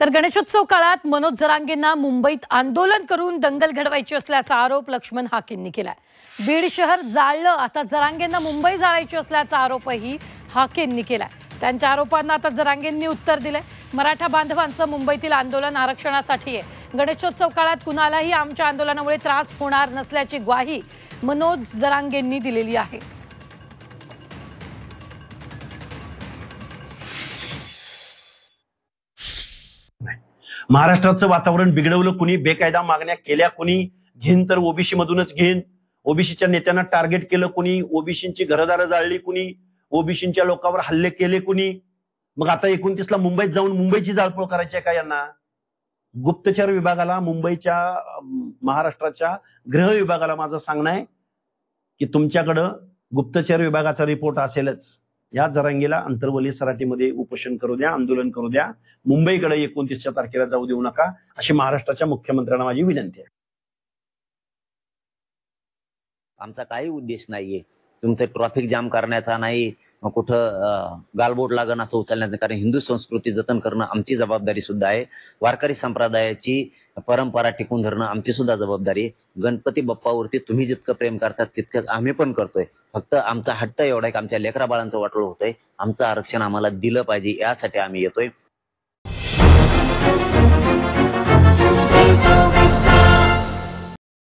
तर गणेशोत्सव काळात मनोज जरांगेंना मुंबईत आंदोलन करून दंगल घडवायची असल्याचा आरोप लक्ष्मण हाकेंनी केलाय। बीड शहर जाळलं, आता जरांगेंना मुंबई जाळायची असल्याचा आरोपही हाकेंनी केलाय। त्यांच्या आरोपांना आता जरांगेंनी उत्तर दिलंय। मराठा बांधवांचं मुंबईतील आंदोलन आरक्षणासाठी आहे। गणेशोत्सव काळात कुणालाही आमच्या आंदोलनामुळे त्रास होणार नसल्याची ग्वाही मनोज जरांगेंनी दिलेली आहे। महाराष्ट्राचं वातावरण बिघडवलं कुणी, बेकायदा मागण्या केल्या कुणी, घेईन तर ओबीसी मधूनच घेईन, ओबीसीच्या नेत्यांना टार्गेट केलं कुणी, ओबीसींची घरदारं जाळली कुणी, ओबीसींच्या लोकांवर हल्ले केले कुणी। मग आता 29ला मुंबईत जाऊन मुंबईची जाळपोळ करायची आहे का यांना? गुप्तचर विभागाला, मुंबईच्या महाराष्ट्राच्या गृह विभागाला माझं सांगणं आहे की तुमच्याकडं गुप्तचर विभागाचा रिपोर्ट असेलच। या जरांगेला अंतरवली सराटीमध्ये उपोषण करू द्या, आंदोलन करू द्या, मुंबईकडे 29च्या तारखेला जाऊ देऊ नका, अशी महाराष्ट्राच्या मुख्यमंत्र्यांना माझी विनंती आहे। आमचा काही उद्देश नाहीये तुमचं ट्रॅफिक जाम करण्याचा, नाही कुठं गालबोट लागण असं उचलण्याचं, कारण हिंदू संस्कृती जतन करणं आमची जबाबदारी सुद्धा आहे। वारकरी संप्रदायाची परंपरा टिकून धरणं आमची सुद्धा जबाबदारी आहे। गणपती बाप्पावरती तुम्ही जितकं प्रेम करतात तितकंच आम्ही पण करतोय। फक्त आमचा हट्ट एवढा आहे की आमच्या लेकरा बाळांचं वाटोळं होतंय, आमचं आरक्षण आम्हाला दिलं पाहिजे, यासाठी आम्ही येतोय।